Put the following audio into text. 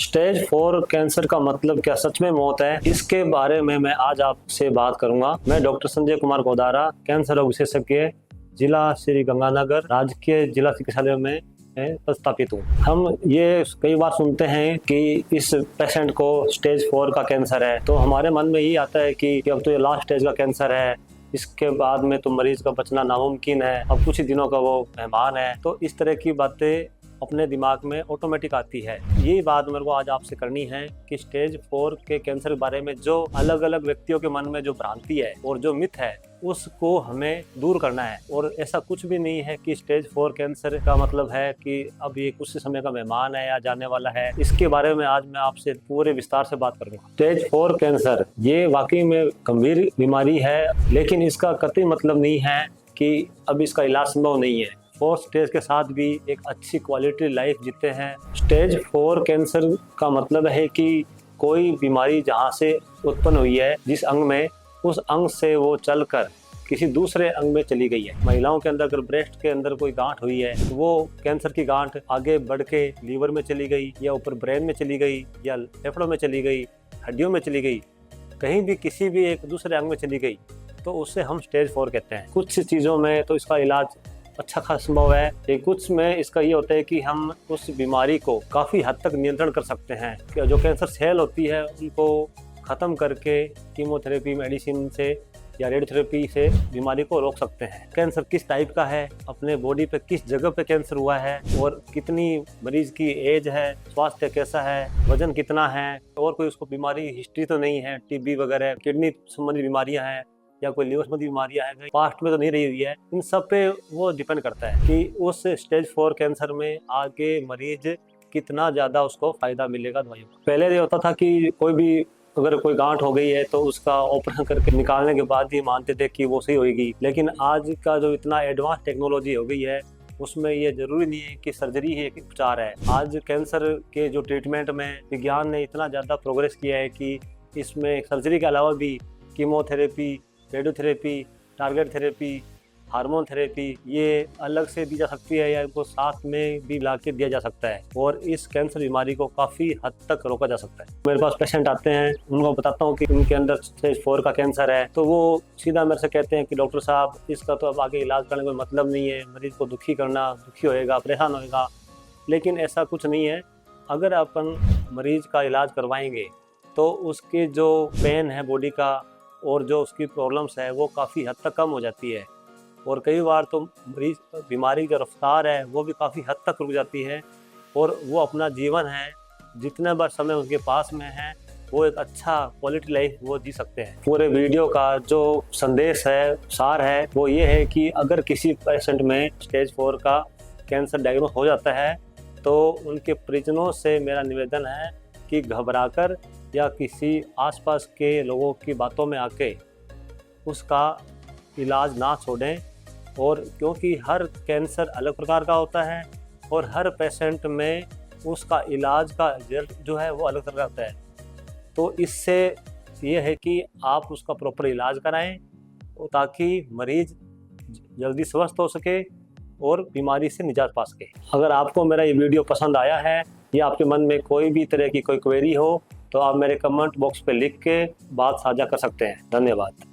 Stage 4 cancer का मतलब क्या सच में मौत है? इसके बारे में मैं आज आपसे बात करूंगा। मैं डॉक्टर संजय कुमार गोदारा, कैंसर रोग विशेषज्ञ, जिला श्री गंगानगर, राजकीय जिला चिकित्सालय में प्रस्थापित हूँ। हम ये कई बार सुनते हैं कि इस पेशेंट को स्टेज 4 का कैंसर है, तो हमारे मन में यही आता है कि अब तो ये लास्ट स्टेज का कैंसर है, इसके बाद में तो मरीज का बचना नामुमकिन है, अब कुछ ही दिनों का वो मेहमान है। तो इस तरह की बातें अपने दिमाग में ऑटोमेटिक आती है। यही बात मेरे को आज आपसे करनी है कि स्टेज 4 के कैंसर के बारे में जो अलग अलग व्यक्तियों के मन में जो भ्रांति है और जो मिथ है, उसको हमें दूर करना है। और ऐसा कुछ भी नहीं है कि स्टेज 4 कैंसर का मतलब है कि अब ये कुछ समय का मेहमान है या जाने वाला है। इसके बारे में आज मैं आपसे पूरे विस्तार से बात करूंगा। स्टेज 4 कैंसर ये वाकई में गंभीर बीमारी है, लेकिन इसका कतई मतलब नहीं है कि अब इसका इलाज संभव नहीं है। 4 स्टेज के साथ भी एक अच्छी क्वालिटी लाइफ जीते हैं। स्टेज 4 कैंसर का मतलब है कि कोई बीमारी जहां से उत्पन्न हुई है, जिस अंग में, उस अंग से वो चलकर किसी दूसरे अंग में चली गई है। महिलाओं के अंदर अगर ब्रेस्ट के अंदर कोई गांठ हुई है, तो वो कैंसर की गांठ आगे बढ़ के लीवर में चली गई, या ऊपर ब्रेन में चली गई, या फेफड़ों में चली गई, हड्डियों में चली गई, कहीं भी किसी भी एक दूसरे अंग में चली गई, तो उससे हम स्टेज 4 कहते हैं। कुछ चीज़ों में तो इसका इलाज अच्छा खासा संभव है, लेकिन कुछ में इसका ये होता है कि हम उस बीमारी को काफ़ी हद तक नियंत्रण कर सकते हैं। कि जो कैंसर सेल होती है उनको ख़त्म करके कीमोथेरेपी, मेडिसिन से या रेडियोथेरेपी से बीमारी को रोक सकते हैं। कैंसर किस टाइप का है, अपने बॉडी पे किस जगह पे कैंसर हुआ है, और कितनी मरीज की एज है, स्वास्थ्य कैसा है, वजन कितना है, और कोई उसको बीमारी हिस्ट्री तो नहीं है, टीबी वगैरह, किडनी संबंधी बीमारियां हैं या कोई लिवर संबंधी बीमारियां हैं, पास्ट में तो नहीं रही हुई है। इन सब पे वो डिपेंड करता है कि उस स्टेज 4 कैंसर में आगे मरीज कितना ज़्यादा उसको फायदा मिलेगा दवाइयों का। पहले ये होता था कि कोई भी अगर कोई गांठ हो गई है तो उसका ऑपरेशन करके निकालने के बाद ही मानते थे कि वो सही होगी, लेकिन आज का जो इतना एडवांस टेक्नोलॉजी हो गई है, उसमें ये जरूरी नहीं है कि सर्जरी ही एक उपचार है। आज कैंसर के जो ट्रीटमेंट में विज्ञान ने इतना ज़्यादा प्रोग्रेस किया है कि इसमें सर्जरी के अलावा भी chemotherapy, radiotherapy, target therapy, hormone therapy ये अलग से दी जा सकती है, या इनको साथ में भी ला के दिया जा सकता है, और इस कैंसर बीमारी को काफ़ी हद तक रोका जा सकता है। मेरे पास पेशेंट आते हैं, उनको बताता हूँ कि उनके अंदर स्टेज 4 का कैंसर है, तो वो सीधा मेरे से कहते हैं कि डॉक्टर साहब, इसका तो अब आगे इलाज करने का कोई मतलब नहीं है, मरीज को दुखी करना, दुखी होएगा, परेशान होएगा। लेकिन ऐसा कुछ नहीं है। अगर अपन मरीज का इलाज करवाएंगे तो उसके जो पेन है बॉडी का और जो उसकी प्रॉब्लम्स है वो काफ़ी हद तक कम हो जाती है, और कई बार तो मरीज बीमारी की रफ्तार है वो भी काफ़ी हद तक रुक जाती है, और वो अपना जीवन है, जितना बार समय उनके पास में है, वो एक अच्छा क्वालिटी लाइफ वो जी सकते हैं। पूरे वीडियो का जो संदेश है, सार है, वो ये है कि अगर किसी पेशेंट में स्टेज 4 का कैंसर डायग्नोज हो जाता है तो उनके परिजनों से मेरा निवेदन है कि घबराकर या किसी आसपास के लोगों की बातों में आके उसका इलाज ना छोड़ें, और क्योंकि हर कैंसर अलग प्रकार का होता है और हर पेशेंट में उसका इलाज का रिजल्ट जो है वो अलग तरह का होता है। तो इससे ये है कि आप उसका प्रॉपर इलाज कराएं ताकि मरीज जल्दी स्वस्थ हो सके और बीमारी से निजात पा सके। अगर आपको मेरा ये वीडियो पसंद आया है या आपके मन में कोई भी तरह की कोई क्वेरी हो, तो आप मेरे कमेंट बॉक्स पे लिख के बात साझा कर सकते हैं। धन्यवाद।